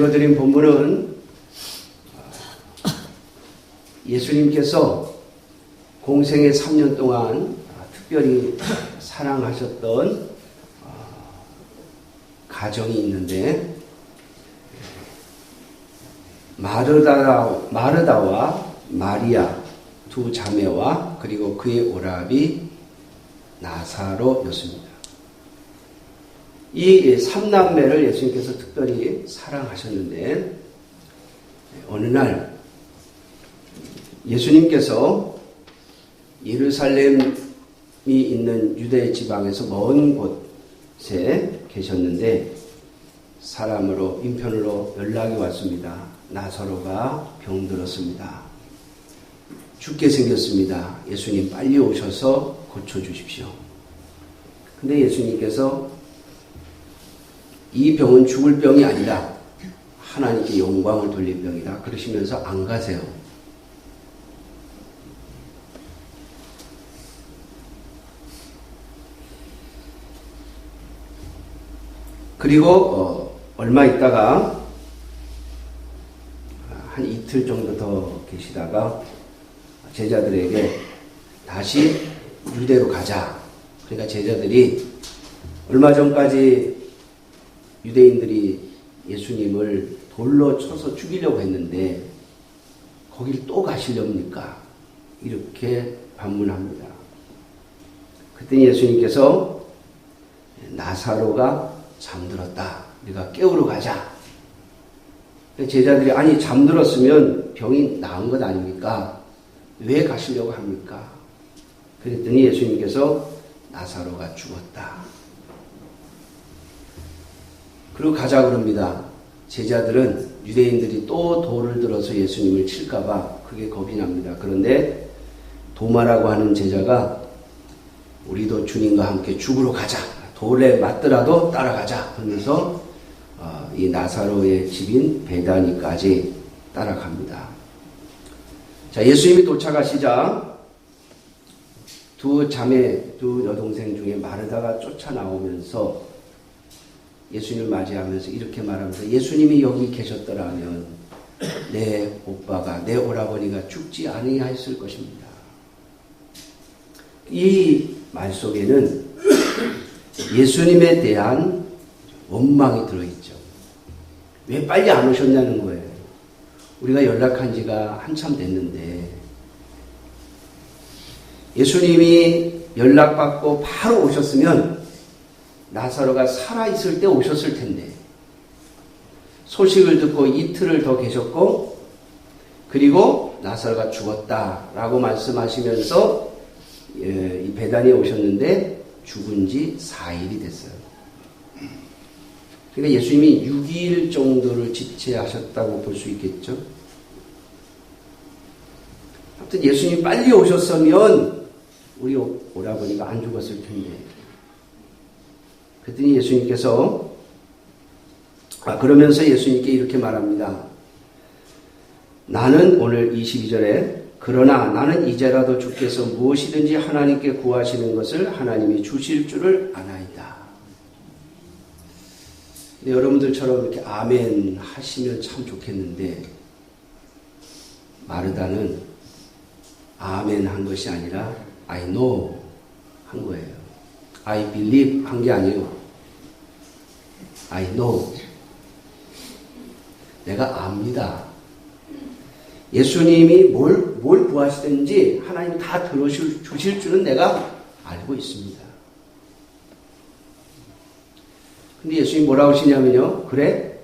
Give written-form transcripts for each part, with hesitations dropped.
읽어드린 본문은 예수님께서 공생의 3년 동안 특별히 사랑하셨던 가정이 있는데, 마르다와 마리아 두 자매와 그리고 그의 오라비 나사로였습니다. 이 삼남매를 예수님께서 특별히 사랑하셨는데, 어느 날 예수님께서 예루살렘이 있는 유대 지방에서 먼 곳에 계셨는데 사람으로 인편으로 연락이 왔습니다. 나사로가 병들었습니다. 죽게 생겼습니다. 예수님 빨리 오셔서 고쳐주십시오. 근데 예수님께서 이 병은 죽을 병이 아니라 하나님께 영광을 돌릴 병이다 그러시면서 안 가세요. 그리고 얼마 있다가 한 이틀 정도 더 계시다가 제자들에게 다시 유대로 가자. 그러니까 제자들이 얼마 전까지 유대인들이 예수님을 돌로 쳐서 죽이려고 했는데 거길 또 가시렵니까? 이렇게 반문합니다. 그랬더니 예수님께서 나사로가 잠들었다. 우리가 깨우러 가자. 제자들이 아니 잠들었으면 병이 나은 것 아닙니까? 왜 가시려고 합니까? 그랬더니 예수님께서 나사로가 죽었다. 그리고 가자 그럽니다. 제자들은 유대인들이 또 돌을 들어서 예수님을 칠까봐 그게 겁이 납니다. 그런데 도마라고 하는 제자가 우리도 주님과 함께 죽으러 가자. 돌에 맞더라도 따라가자 하면서 이 나사로의 집인 베다니까지 따라갑니다. 자, 예수님이 도착하시자 두 여동생 중에 마르다가 쫓아나오면서 예수님을 맞이하면서 이렇게 말하면서 예수님이 여기 계셨더라면 내 오빠가 내 오라버니가 죽지 아니하였을 것입니다. 이 말 속에는 예수님에 대한 원망이 들어있죠. 왜 빨리 안 오셨냐는 거예요. 우리가 연락한 지가 한참 됐는데 예수님이 연락받고 바로 오셨으면 나사로가 살아있을 때 오셨을 텐데 소식을 듣고 이틀을 더 계셨고 그리고 나사로가 죽었다라고 말씀하시면서 이 베다니에 오셨는데 죽은 지 4일이 됐어요. 그러니까 예수님이 6일 정도를 지체하셨다고 볼 수 있겠죠. 아무튼 예수님이 빨리 오셨으면 우리 오라버니가 안 죽었을 텐데. 그랬더니 예수님께서 그러면서 예수님께 이렇게 말합니다. 나는 오늘 22절에 그러나 나는 이제라도 주께서 무엇이든지 하나님께 구하시는 것을 하나님이 주실 줄을 아나이다. 근데 여러분들처럼 이렇게 아멘 하시면 참 좋겠는데 마르다는 아멘 한 것이 아니라 I know 한 거예요. I believe 한 게 아니에요. I know. 내가 압니다. 예수님이 뭘 구하시든지 하나님이 다 들어주실 줄은 내가 알고 있습니다. 근데 예수님이 뭐라고 하시냐면요. 그래?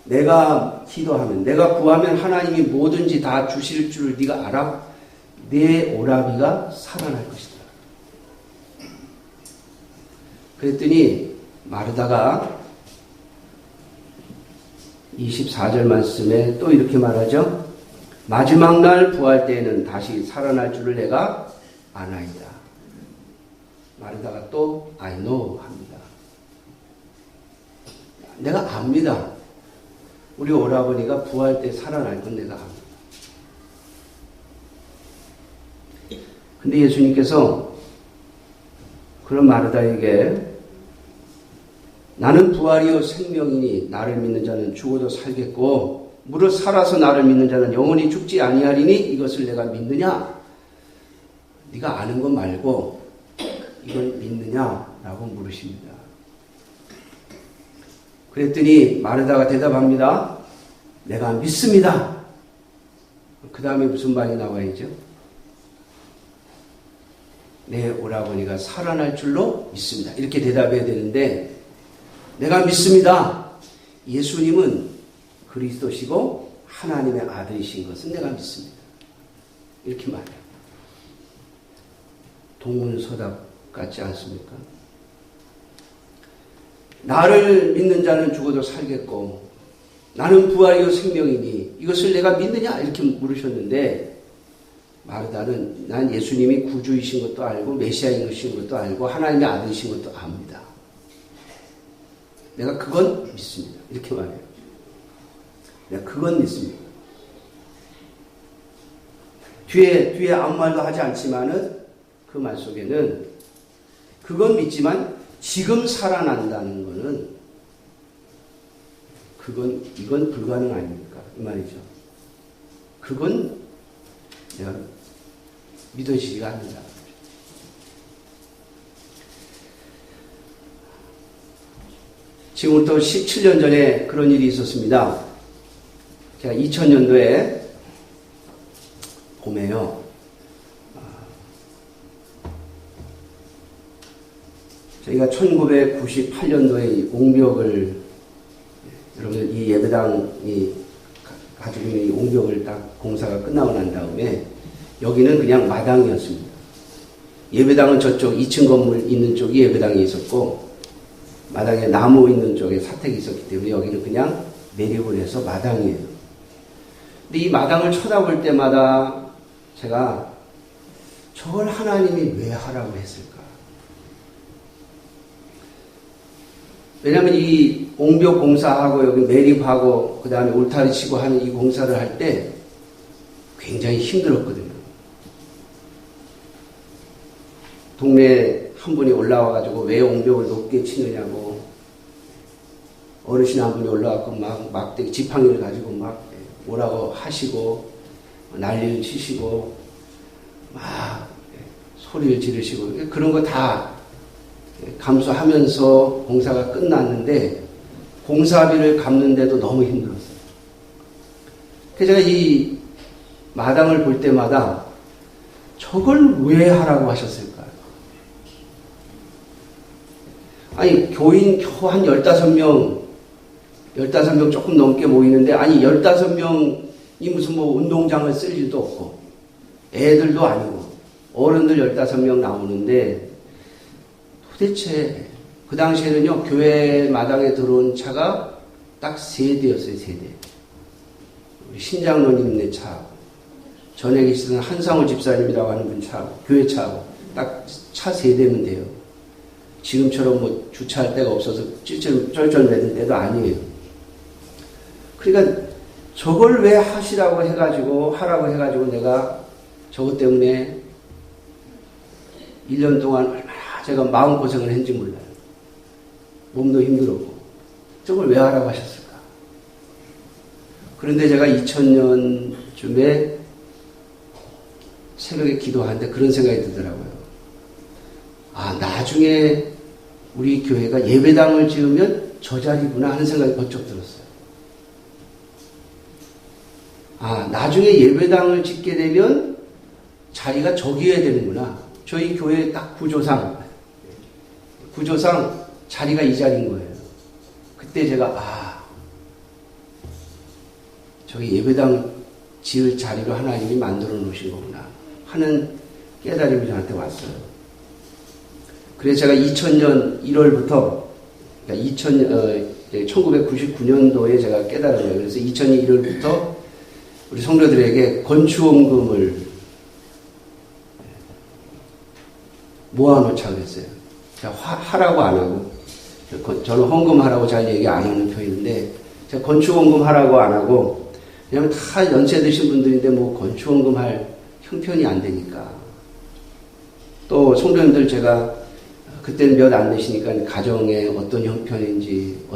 내가 기도하면, 내가 구하면 하나님이 뭐든지 다 주실 줄을 네가 알아? 내 오라비가 살아날 것이다. 그랬더니 마르다가 24절 말씀에 또 이렇게 말하죠. 마지막 날 부활 때에는 다시 살아날 줄을 내가 아나이다. 마르다가 또 I know 합니다. 내가 압니다. 우리 오라버니가 부활 때 살아날 건 내가 압니다. 근데 예수님께서 그런 마르다에게 나는 부활이요 생명이니 나를 믿는 자는 죽어도 살겠고 무릇 살아서 나를 믿는 자는 영원히 죽지 아니하리니 이것을 내가 믿느냐? 네가 아는 것 말고 이걸 믿느냐라고 물으십니다. 그랬더니 마르다가 대답합니다. 내가 믿습니다. 그 다음에 무슨 말이 나와야죠? 내 오라버니가 살아날 줄로 믿습니다. 이렇게 대답해야 되는데 내가 믿습니다. 예수님은 그리스도시고 하나님의 아들이신 것은 내가 믿습니다. 이렇게 말해요. 동문서답 같지 않습니까? 나를 믿는 자는 죽어도 살겠고 나는 부활이요 생명이니 이것을 내가 믿느냐? 이렇게 물으셨는데 마르다는 난 예수님이 구주이신 것도 알고 메시아이신 것도 알고 하나님의 아들이신 것도 압니다. 내가 그건 믿습니다. 이렇게 말해요. 내가 그건 믿습니다. 뒤에 아무 말도 하지 않지만은 그 말 속에는 그건 믿지만 지금 살아난다는 거는 이건 불가능 아닙니까? 이 말이죠. 그건 내가 믿어지지가 않는다. 지금부터 17년 전에 그런 일이 있었습니다. 제가 2000년도에 봄에요. 저희가 1998년도에 옹벽을, 여러분들 이 예배당이 가지고 있는 이 옹벽을 딱 공사가 끝나고 난 다음에 여기는 그냥 마당이었습니다. 예배당은 저쪽 2층 건물 있는 쪽이 예배당이 있었고 마당에 나무 있는 쪽에 사택이 있었기 때문에 여기는 그냥 매립을 해서 마당이에요. 근데 이 마당을 쳐다볼 때마다 제가 저걸 하나님이 왜 하라고 했을까? 왜냐하면 이 옹벽 공사하고 여기 매립하고 그 다음에 울타리 치고 하는 이 공사를 할 때 굉장히 힘들었거든요. 동네에 한 분이 올라와가지고 왜 옹벽을 높게 치느냐고 어르신 한 분이 올라와서 막 막대기 지팡이를 가지고 막 뭐라고 하시고 난리를 치시고 막 소리를 지르시고 그런 거 다 감수하면서 공사가 끝났는데 공사비를 갚는데도 너무 힘들었어요. 그래서 제가 이 마당을 볼 때마다 저걸 왜 하라고 하셨을까? 아니 교인 겨우 한 15명 조금 넘게 모이는데 아니 15명이 무슨 뭐 운동장을 쓸 일도 없고 애들도 아니고 어른들 15명 나오는데 도대체 그 당시에는요 교회 마당에 들어온 차가 딱 3대였어요. 3대. 우리 신장로님네 차, 전에 계시던 한상호 집사님이라고 하는 분 차, 교회 차하고 딱 차 3대면 돼요. 지금처럼 뭐 주차할 데가 없어서 쩔쩔매는 데도 아니에요. 그러니까 저걸 왜 하라고 해가지고 내가 저것 때문에 1년 동안 얼마나 제가 마음고생을 했는지 몰라요. 몸도 힘들었고 저걸 왜 하라고 하셨을까? 그런데 제가 2000년쯤에 새벽에 기도하는데 그런 생각이 들더라고요. 아, 나중에 우리 교회가 예배당을 지으면 저 자리구나 하는 생각이 번쩍 들었어요. 아, 나중에 예배당을 짓게 되면 자리가 저기여야 되는구나. 저희 교회 딱 구조상 자리가 이 자리인 거예요. 그때 제가 저기 예배당 지을 자리로 하나님이 만들어 놓으신 거구나 하는 깨달음이 저한테 왔어요. 그래서 제가 2000년 1월부터 1999년도에 제가 깨달은 거예요. 그래서 2000년 1월부터 우리 성도들에게 건축원금을 모아놓자 그랬어요. 제가 하라고 안 하고, 저는 헌금하라고 잘 얘기 안 하는 편인데, 제가 건축원금 하라고 안 하고, 왜냐면 다 연세 드신 분들인데 뭐 건축원금 할 형편이 안 되니까. 또 성도님들 제가 그때는 몇 안 되시니까 가정의 어떤 형편인지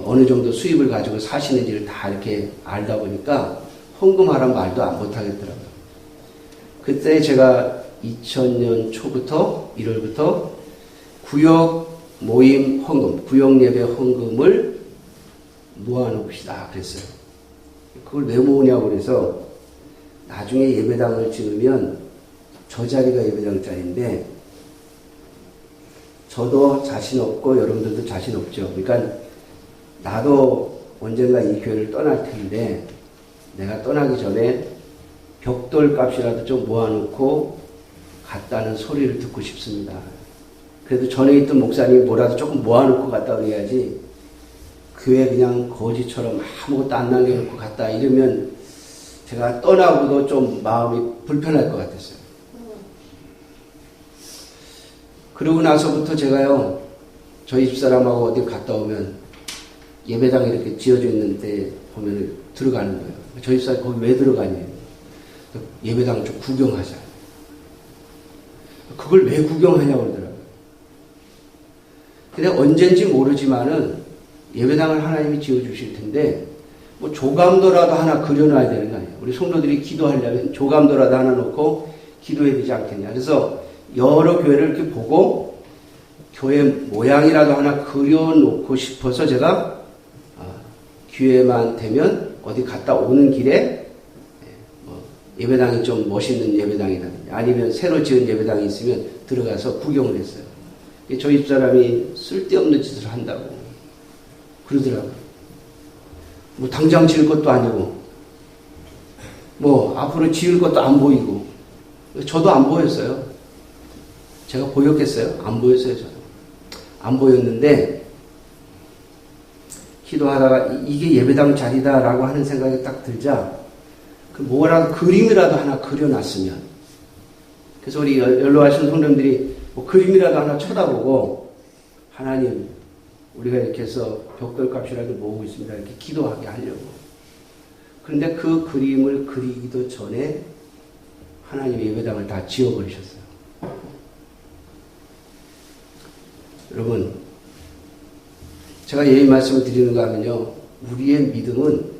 어느 정도 수입을 가지고 사시는지를 다 이렇게 알다 보니까 헌금하라는 말도 안 못하겠더라고요. 그때 제가 2000년 초부터 1월부터 구역 모임 헌금, 구역 예배 헌금을 모아놓읍시다 그랬어요. 그걸 왜 모으냐고 그래서 나중에 예배당을 지으면 저 자리가 예배당 자리인데 저도 자신 없고 여러분들도 자신 없죠. 그러니까 나도 언젠가 이 교회를 떠날 텐데 내가 떠나기 전에 벽돌 값이라도 좀 모아놓고 갔다는 소리를 듣고 싶습니다. 그래도 전에 있던 목사님이 뭐라도 조금 모아놓고 갔다 그래야지 교회 그냥 거지처럼 아무것도 안 남겨놓고 갔다 이러면 제가 떠나고도 좀 마음이 불편할 것 같았어요. 그러고 나서부터 제가요, 저희 집사람하고 어디 갔다 오면 예배당에 이렇게 지어져 있는 데 보면 들어가는 거예요. 저희 집사람이 거기 왜 들어가냐고. 예배당을 좀 구경하자. 그걸 왜 구경하냐고 그러더라고요. 근데 언젠지 모르지만은 예배당을 하나님이 지어주실 텐데 뭐 조감도라도 하나 그려놔야 되는 거 아니에요. 우리 성도들이 기도하려면 조감도라도 하나 놓고 기도해야 되지 않겠냐. 그래서 여러 교회를 이렇게 보고 교회 모양이라도 하나 그려놓고 싶어서 제가 기회만 되면 어디 갔다 오는 길에 예배당이 좀 멋있는 예배당이라든지 아니면 새로 지은 예배당이 있으면 들어가서 구경을 했어요. 저희 집사람이 쓸데없는 짓을 한다고 그러더라고요. 뭐 당장 지을 것도 아니고 뭐 앞으로 지을 것도 안 보이고 저도 안 보였어요. 제가 보였겠어요? 안 보였어요. 저는 안 보였는데 기도하다가 이게 예배당 자리다라고 하는 생각이 딱 들자 그 뭐라도 그림이라도 하나 그려놨으면 그래서 우리 연로하신 성도님들이 뭐 그림이라도 하나 쳐다보고 하나님 우리가 이렇게 해서 벽돌값이라도 모으고 있습니다. 이렇게 기도하게 하려고. 그런데 그 그림을 그리기도 전에 하나님 예배당을 다 지어버리셨어요. 여러분, 제가 이 말씀을 드리는가 하면요, 우리의 믿음은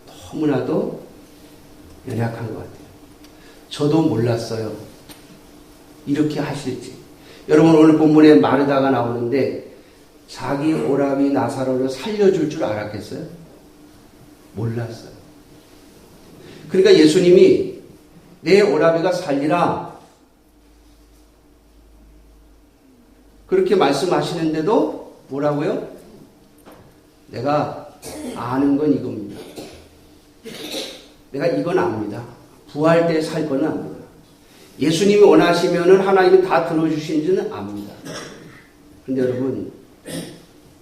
너무나도 연약한 것 같아요. 저도 몰랐어요. 이렇게 하실지. 여러분, 오늘 본문에 마르다가 나오는데 자기 오라비 나사로를 살려줄 줄 알았겠어요? 몰랐어요. 그러니까 예수님이 내 오라비가 살리라 그렇게 말씀하시는데도 뭐라고요? 내가 아는 건 이겁니다. 내가 이건 압니다. 부활 때 살 거는 압니다. 예수님이 원하시면은 하나님이 다 들어주신지는 압니다. 그런데 여러분,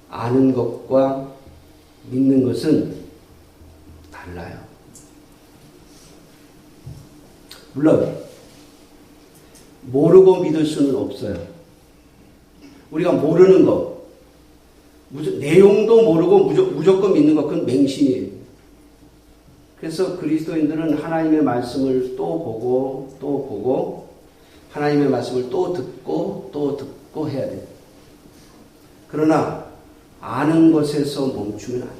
아는 것과 믿는 것은 달라요. 물론 모르고 믿을 수는 없어요. 우리가 모르는 것, 내용도 모르고 무조건 믿는 것, 그건 맹신이에요. 그래서 그리스도인들은 하나님의 말씀을 또 보고 하나님의 말씀을 또 듣고 해야 돼요. 그러나 아는 것에서 멈추면 안 돼요.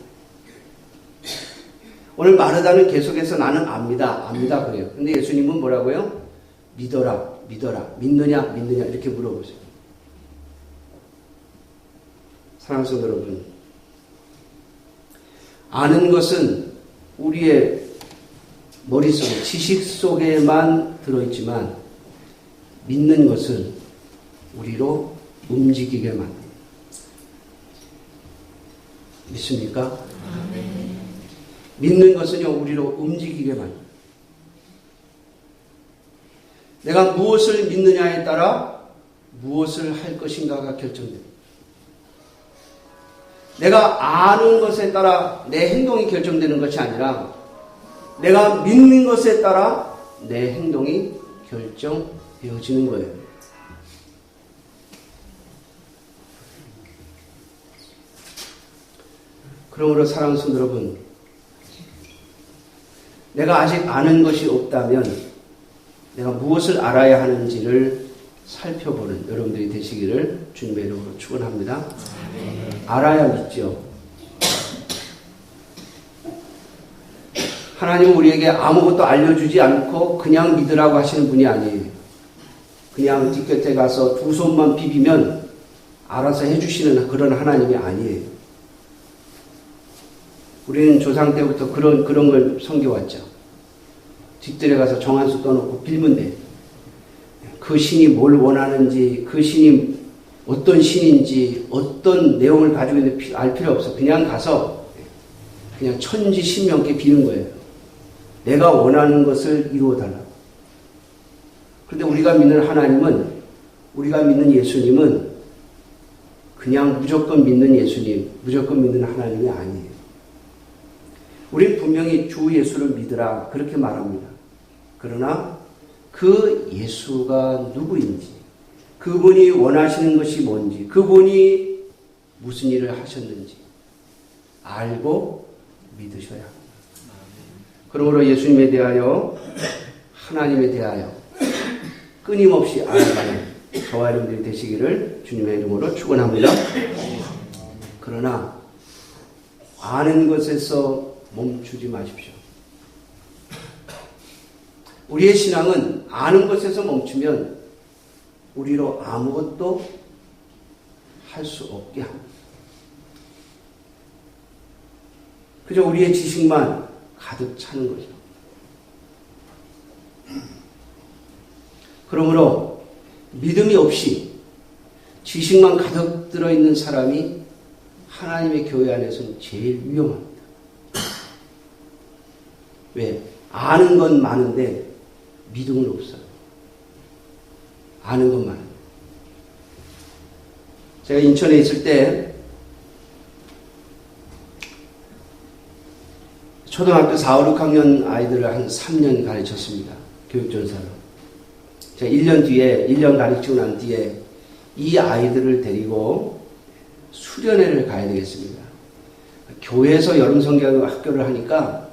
오늘 마르다는 계속해서 나는 압니다 그래요. 근데 예수님은 뭐라고요? 믿어라, 믿느냐 이렇게 물어보세요. 사랑하는 성도 여러분, 아는 것은 우리의 머릿속에 지식 속에만 들어있지만 믿는 것은 우리로 움직이게 만듭니다. 믿습니까? 아멘. 믿는 것은요, 우리로 움직이게 만듭니다. 내가 무엇을 믿느냐에 따라 무엇을 할 것인가가 결정됩니다. 내가 아는 것에 따라 내 행동이 결정되는 것이 아니라 내가 믿는 것에 따라 내 행동이 결정되어지는 거예요. 그러므로 사랑하는 성도 여러분, 내가 아직 아는 것이 없다면 내가 무엇을 알아야 하는지를 살펴보는 여러분들이 되시기를 주님의 이름으로 축원합니다. 알아야 믿죠. 하나님은 우리에게 아무것도 알려주지 않고 그냥 믿으라고 하시는 분이 아니에요. 그냥 뒷곁에 가서 두 손만 비비면 알아서 해주시는 그런 하나님이 아니에요. 우리는 조상 때부터 그런 걸 섬겨왔죠. 뒷뜰에 가서 정한수 떠놓고 빌면 돼. 그 신이 뭘 원하는지, 그 신이 어떤 신인지, 어떤 내용을 가지고 있는지 알 필요 없어. 그냥 가서 그냥 천지신명께 비는 거예요. 내가 원하는 것을 이루어달라. 그런데 우리가 믿는 하나님은, 우리가 믿는 예수님은 그냥 무조건 믿는 예수님, 무조건 믿는 하나님이 아니에요. 우리는 분명히 주 예수를 믿으라 그렇게 말합니다. 그러나 그 예수가 누구인지, 그분이 원하시는 것이 뭔지, 그분이 무슨 일을 하셨는지 알고 믿으셔야 합니다. 그러므로 예수님에 대하여, 하나님에 대하여 끊임없이 알아가는 저와 여러분들이 되시기를 주님의 이름으로 축원합니다. 그러나 아는 것에서 멈추지 마십시오. 우리의 신앙은 아는 것에서 멈추면 우리로 아무것도 할 수 없게 합니다. 그저 우리의 지식만 가득 차는 거죠. 그러므로 믿음이 없이 지식만 가득 들어있는 사람이 하나님의 교회 안에서는 제일 위험합니다. 왜? 아는 건 많은데 믿음은 없어요. 아는 건 많아요. 제가 인천에 있을 때 초등학교 4, 5, 6학년 아이들을 한 3년 가르쳤습니다. 교육전사로. 제가 1년 가르치고 난 뒤에 이 아이들을 데리고 수련회를 가야 되겠습니다. 교회에서 여름성경 학교를 하니까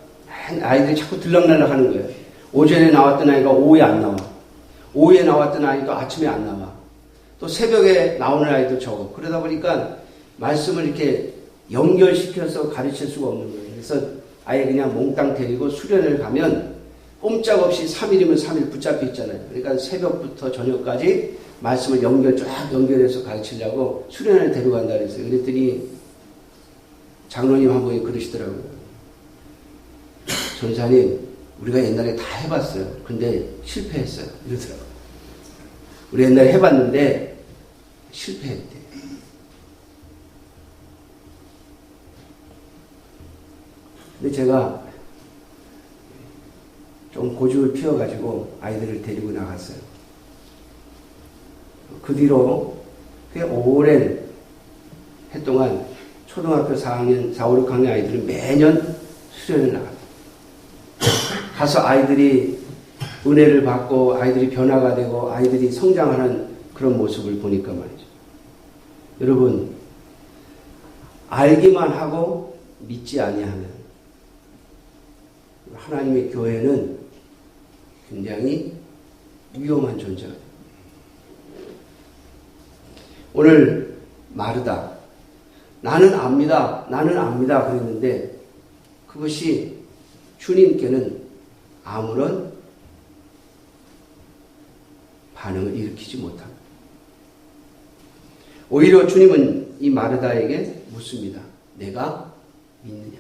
아이들이 자꾸 들락날락 하는 거예요. 오전에 나왔던 아이가 오후에 안 나와. 오후에 나왔던 아이도 아침에 안 나와. 또 새벽에 나오는 아이도 적어. 그러다 보니까 말씀을 이렇게 연결시켜서 가르칠 수가 없는 거예요. 그래서 아예 그냥 몽땅 데리고 수련회를 가면 꼼짝없이 3일이면 3일 붙잡혀 있잖아요. 그러니까 새벽부터 저녁까지 말씀을 쫙 연결해서 가르치려고 수련회를 데려간다 그랬어요. 그랬더니 장로님 한 분이 그러시더라고요. 전사님, 우리가 옛날에 다 해봤어요. 근데 실패했어요. 이러더라고요. 우리 옛날에 해봤는데 실패했대. 근데 제가 좀 고집을 피워가지고 아이들을 데리고 나갔어요. 그 뒤로 꽤 오랜 해 동안 초등학교 4학년, 4, 5, 6학년 아이들은 매년 수련을 나갑니다. 가서 아이들이 은혜를 받고 아이들이 변화가 되고 아이들이 성장하는 그런 모습을 보니까 말이죠. 여러분, 알기만 하고 믿지 아니하면 하나님의 교회는 굉장히 위험한 존재가 됩니다. 오늘 마르다, 나는 압니다, 나는 압니다 그랬는데 그것이 주님께는 아무런 반응을 일으키지 못합니다. 오히려 주님은 이 마르다에게 묻습니다. 내가 믿느냐?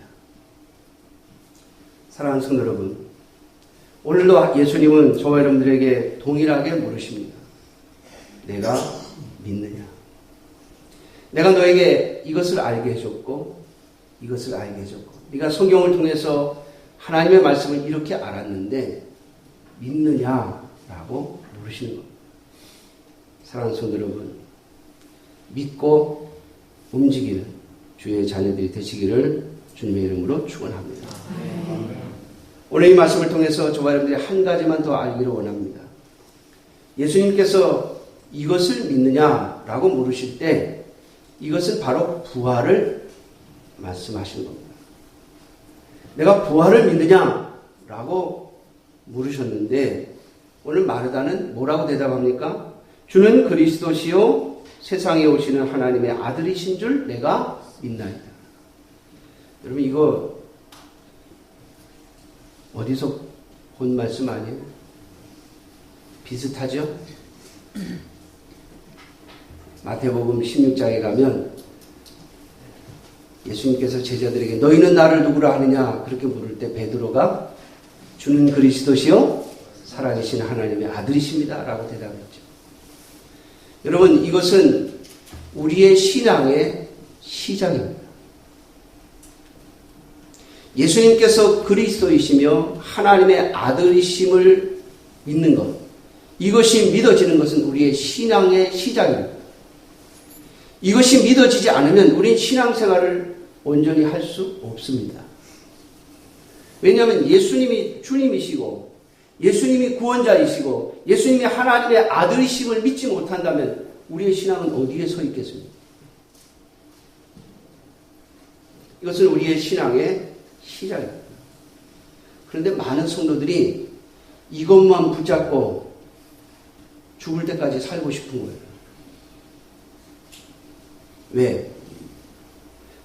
사랑하는 성도 여러분, 오늘도 예수님은 저와 여러분들에게 동일하게 물으십니다. 내가 믿느냐? 내가 너에게 이것을 알게 해줬고 이것을 알게 해줬고 네가 성경을 통해서 하나님의 말씀을 이렇게 알았는데 믿느냐라고 물으시는 겁니다. 사랑하는 성도 여러분, 믿고 움직이는 주의 자녀들이 되시기를 주님의 이름으로 축원합니다. 오늘 이 말씀을 통해서 저와 여러분들이 한 가지만 더 알기를 원합니다. 예수님께서 이것을 믿느냐라고 물으실 때 이것은 바로 부활을 말씀하시는 겁니다. 내가 부활을 믿느냐라고 물으셨는데 오늘 마르다는 뭐라고 대답합니까? 주는 그리스도시요 세상에 오시는 하나님의 아들이신 줄 내가 믿나이다. 여러분 이거 어디서 본 말씀 아니에요? 비슷하죠? 마태복음 16장에 가면 예수님께서 제자들에게 너희는 나를 누구라 하느냐 그렇게 물을 때 베드로가 주는 그리스도시요 살아계신 하나님의 아들이십니다 라고 대답했죠. 여러분 이것은 우리의 신앙의 시작입니다. 예수님께서 그리스도이시며 하나님의 아들이심을 믿는 것, 이것이 믿어지는 것은 우리의 신앙의 시작입니다. 이것이 믿어지지 않으면 우리는 신앙생활을 온전히 할 수 없습니다. 왜냐하면 예수님이 주님이시고 예수님이 구원자이시고 예수님이 하나님의 아들이심을 믿지 못한다면 우리의 신앙은 어디에 서 있겠습니까? 이것은 우리의 신앙의 시작입니다. 그런데 많은 성도들이 이것만 붙잡고 죽을 때까지 살고 싶은 거예요. 왜?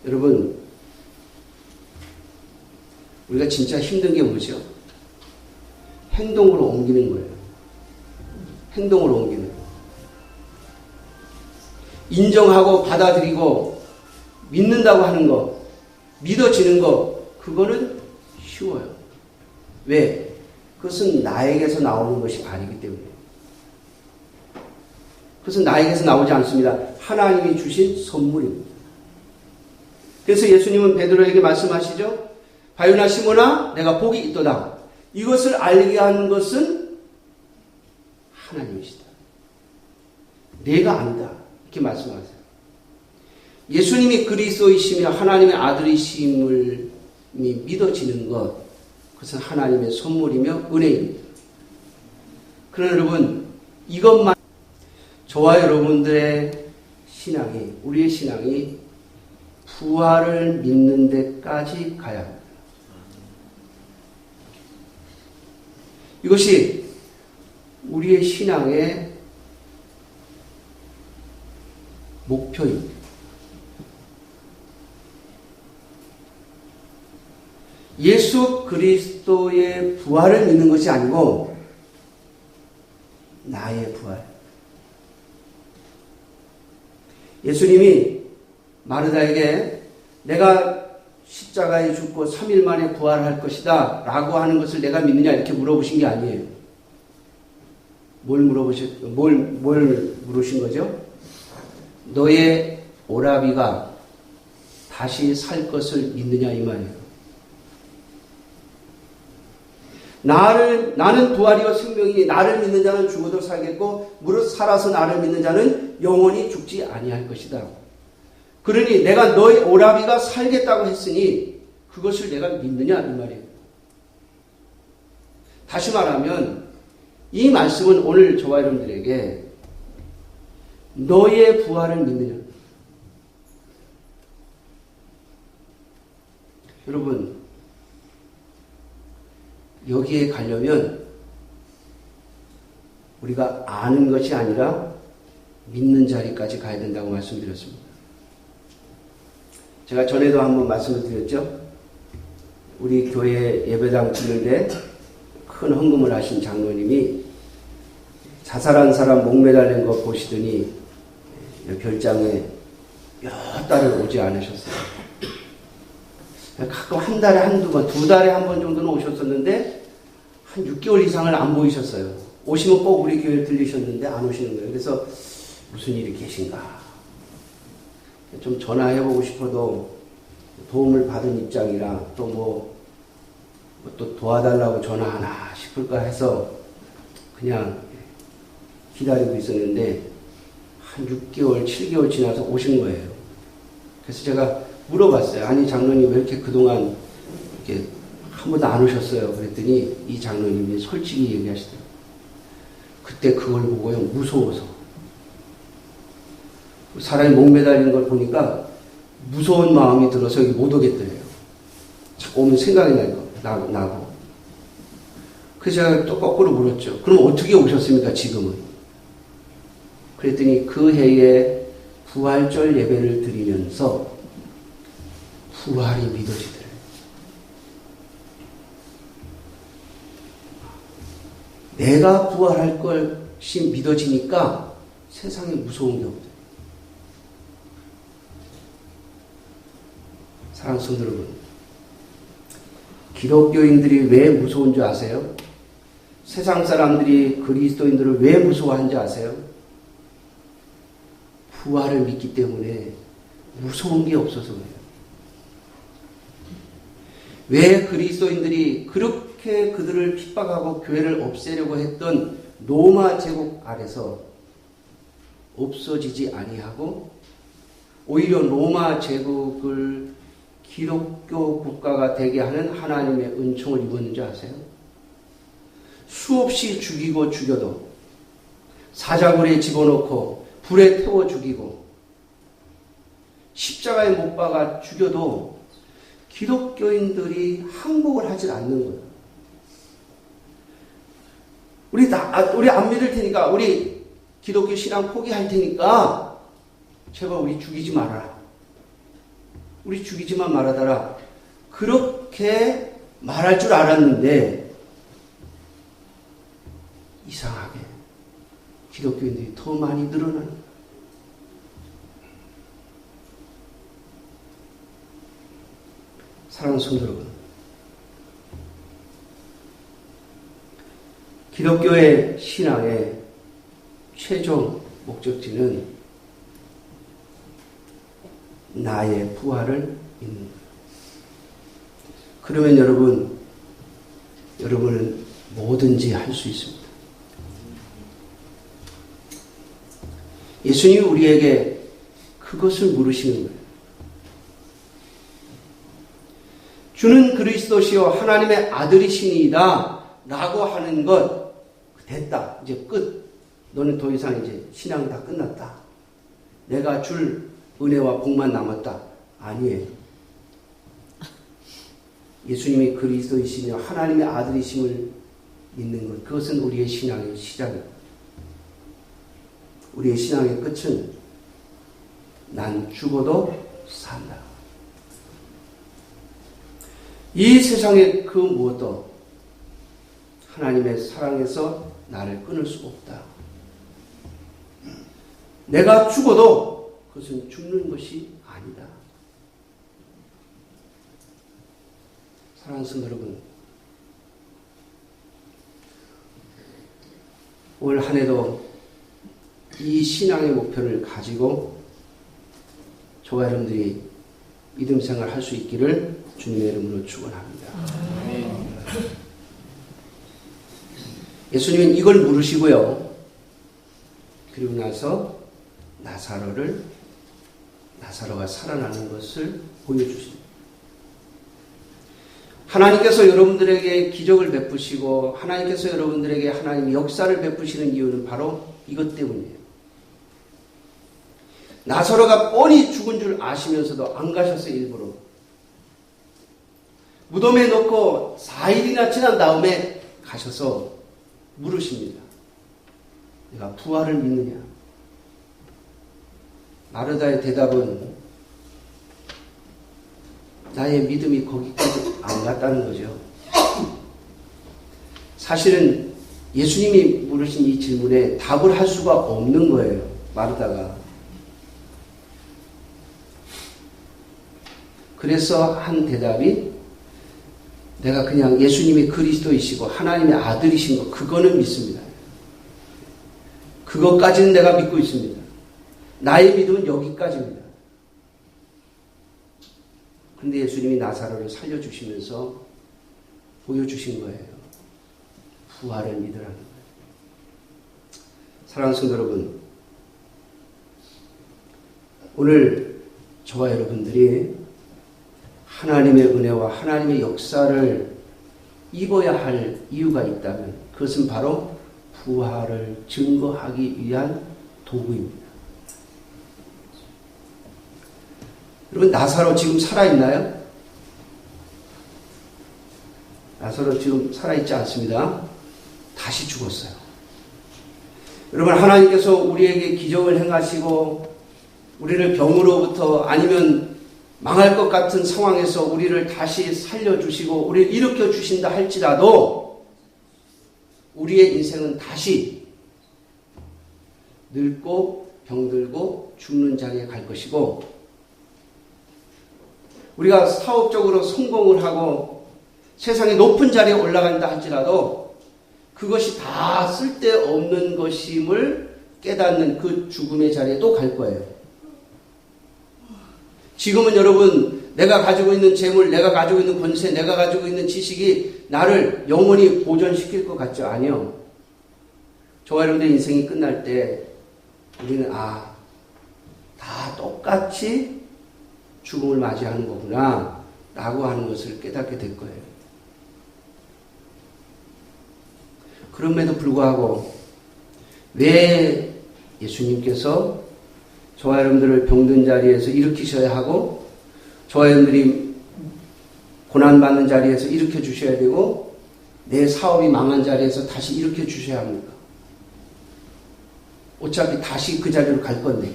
여러분, 우리가 진짜 힘든 게 뭐죠? 행동으로 옮기는 거예요. 행동으로 옮기는 거예요. 인정하고 받아들이고 믿는다고 하는 거, 믿어지는 거, 그거는 쉬워요. 왜? 그것은 나에게서 나오는 것이 아니기 때문에. 그것은 나에게서 나오지 않습니다. 하나님이 주신 선물입니다. 그래서 예수님은 베드로에게 말씀하시죠. 바요나 시몬아 내가 복이 있도다. 이것을 알게 하는 것은 하나님이시다. 내가 아니다. 이렇게 말씀하세요. 예수님이 그리스도이시며 하나님의 아들이심을 믿어지는 것, 그것은 하나님의 선물이며 은혜입니다. 그러나 여러분, 이것만 저와 여러분들의 신앙이, 우리의 신앙이 부활을 믿는 데까지 가야 합니다. 이것이 우리의 신앙의 목표입니다. 예수 그리스도의 부활을 믿는 것이 아니고 나의 부활. 예수님이 마르다에게 내가 십자가에 죽고 3일 만에 부활할 것이다 라고 하는 것을 내가 믿느냐 이렇게 물어보신 게 아니에요. 뭘 물으신 거죠? 너의 오라비가 다시 살 것을 믿느냐 이 말이에요. 나는 부활이요 생명이니 나를 믿는 자는 죽어도 살겠고 무릇 살아서 나를 믿는 자는 영원히 죽지 아니할 것이다. 그러니 내가 너의 오라비가 살겠다고 했으니 그것을 내가 믿느냐 이 말이에요. 다시 말하면 이 말씀은 오늘 저와 여러분들에게 너의 부활을 믿느냐. 여러분 여기에 가려면 우리가 아는 것이 아니라 믿는 자리까지 가야 된다고 말씀드렸습니다. 제가 전에도 한번 말씀을 드렸죠. 우리 교회 예배당 지을 때 큰 헌금을 하신 장로님이 자살한 사람 목매달린 거 보시더니 별장에 몇 달을 오지 않으셨어요. 가끔 한 달에 한두 번, 두 달에 한 번 정도는 오셨었는데 한 6개월 이상을 안 보이셨어요. 오시면 꼭 우리 교회를 들리셨는데 안 오시는 거예요. 그래서 무슨 일이 계신가. 좀 전화해보고 싶어도 도움을 받은 입장이라 또 또 도와달라고 전화하나 싶을까 해서 그냥 기다리고 있었는데 한 6개월, 7개월 지나서 오신 거예요. 그래서 제가 물어봤어요. 아니 장로님 왜 이렇게 그동안 이렇게 한 번도 안 오셨어요? 그랬더니 이 장로님이 솔직히 얘기하시더라고요. 그때 그걸 보고요 무서워서 사람이 목 매달리는 걸 보니까 무서운 마음이 들어서 여기 못 오겠더래요. 자꾸 오면 생각이 나고. 그래서 제가 또 거꾸로 물었죠. 그럼 어떻게 오셨습니까 지금은? 그랬더니 그 해에 부활절 예배를 드리면서 부활이 믿어지더래요. 내가 부활할 것이 믿어지니까 세상에 무서운 게 없어요. 사랑하는 성도 여러분, 기독교인들이 왜 무서운 줄 아세요? 세상 사람들이 그리스도인들을 왜 무서워하는 줄 아세요? 부활을 믿기 때문에 무서운 게 없어서 그래요. 왜 그리스도인들이 그렇게 그들을 핍박하고 교회를 없애려고 했던 로마 제국 아래서 없어지지 아니하고 오히려 로마 제국을 기독교 국가가 되게 하는 하나님의 은총을 입었는지 아세요? 수없이 죽이고 죽여도 사자굴에 집어넣고 불에 태워 죽이고 십자가에 못 박아 죽여도 기독교인들이 항복을 하지 않는 거예요. 우리 안 믿을 테니까, 우리 기독교 신앙 포기할 테니까 제발 우리 죽이지 말아라. 우리 죽이지만 말아달라. 그렇게 말할 줄 알았는데 이상하게 기독교인들이 더 많이 늘어나는 거예요. 사랑하는 성도 여러분, 기독교의 신앙의 최종 목적지는 나의 부활을 믿는 거예요. 그러면 여러분은 뭐든지 할 수 있습니다. 예수님이 우리에게 그것을 물으시는 거예요. 주는 그리스도시요 하나님의 아들이시니이다 라고 하는 것 됐다. 이제 끝. 너는 더 이상 이제 신앙이 다 끝났다. 내가 줄 은혜와 복만 남았다. 아니에요. 예수님이 그리스도이시며 하나님의 아들이심을 믿는 것, 그것은 우리의 신앙의 시작입니다. 우리의 신앙의 끝은 난 죽어도 산다. 이 세상의 그 무엇도 하나님의 사랑에서 나를 끊을 수 없다. 내가 죽어도 그것은 죽는 것이 아니다. 사랑하는 성도 여러분, 올 한 해도 이 신앙의 목표를 가지고 저와 여러분들이 믿음 생활 할 수 있기를 주님의 이름으로 축원합니다. 예수님은 이걸 물으시고요. 그리고 나서 나사로가 살아나는 것을 보여주십니다. 하나님께서 여러분들에게 기적을 베푸시고 하나님께서 여러분들에게 하나님의 역사를 베푸시는 이유는 바로 이것 때문이에요. 나사로가 뻔히 죽은 줄 아시면서도 안 가셨어요. 일부러. 무덤에 넣고 4일이나 지난 다음에 가셔서 물으십니다. 내가 부활을 믿느냐? 마르다의 대답은 나의 믿음이 거기까지 안 갔다는 거죠. 사실은 예수님이 물으신 이 질문에 답을 할 수가 없는 거예요. 마르다가. 그래서 한 대답이 내가 그냥 예수님이 그리스도이시고 하나님의 아들이신 거 그거는 믿습니다. 그것까지는 내가 믿고 있습니다. 나의 믿음은 여기까지입니다. 근데 예수님이 나사로를 살려주시면서 보여주신 거예요. 부활을 믿으라는 거예요. 사랑하는 성도 여러분, 오늘 저와 여러분들이 하나님의 은혜와 하나님의 역사를 입어야 할 이유가 있다면 그것은 바로 부활을 증거하기 위한 도구입니다. 여러분, 나사로 지금 살아있나요? 나사로 지금 살아있지 않습니다. 다시 죽었어요. 여러분, 하나님께서 우리에게 기적을 행하시고 우리를 병으로부터 아니면 망할 것 같은 상황에서 우리를 다시 살려주시고 우리를 일으켜 주신다 할지라도 우리의 인생은 다시 늙고 병들고 죽는 자리에 갈 것이고, 우리가 사업적으로 성공을 하고 세상의 높은 자리에 올라간다 할지라도 그것이 다 쓸데없는 것임을 깨닫는 그 죽음의 자리에 또 갈 거예요. 지금은 여러분, 내가 가지고 있는 재물, 내가 가지고 있는 권세, 내가 가지고 있는 지식이 나를 영원히 보존시킬 것 같죠? 아니요. 저와 여러분들의 인생이 끝날 때 우리는 다 똑같이 죽음을 맞이하는 거구나 라고 하는 것을 깨닫게 될 거예요. 그럼에도 불구하고 왜 예수님께서 저와 여러분들을 병든 자리에서 일으키셔야 하고 저와 여러분들이 고난받는 자리에서 일으켜 주셔야 되고 내 사업이 망한 자리에서 다시 일으켜 주셔야 합니까? 어차피 다시 그 자리로 갈 건데,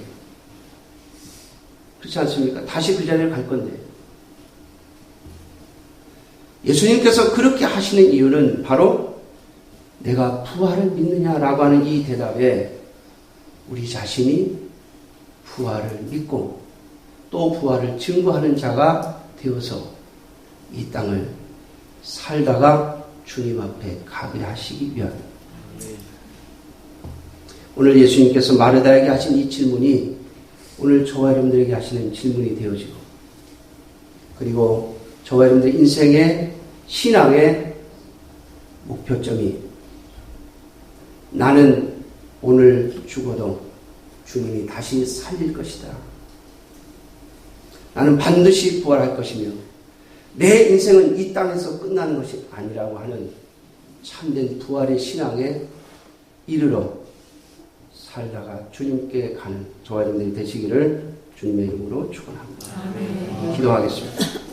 그렇지 않습니까? 다시 그 자리로 갈 건데. 예수님께서 그렇게 하시는 이유는 바로 내가 부활을 믿느냐라고 하는 이 대답에 우리 자신이 부활을 믿고 또 부활을 증거하는 자가 되어서 이 땅을 살다가 주님 앞에 가게 하시기 위함입니다. 오늘 예수님께서 마르다에게 하신 이 질문이 오늘 저와 여러분들에게 하시는 질문이 되어지고, 그리고 저와 여러분들 인생의 신앙의 목표점이 나는 오늘 죽어도 주님이 다시 살릴 것이다. 나는 반드시 부활할 것이며 내 인생은 이 땅에서 끝나는 것이 아니라고 하는 참된 부활의 신앙에 이르러 살다가 주님께 가는 저와 여러분들이 되시기를 주님의 이름으로 축원합니다. 기도하겠습니다.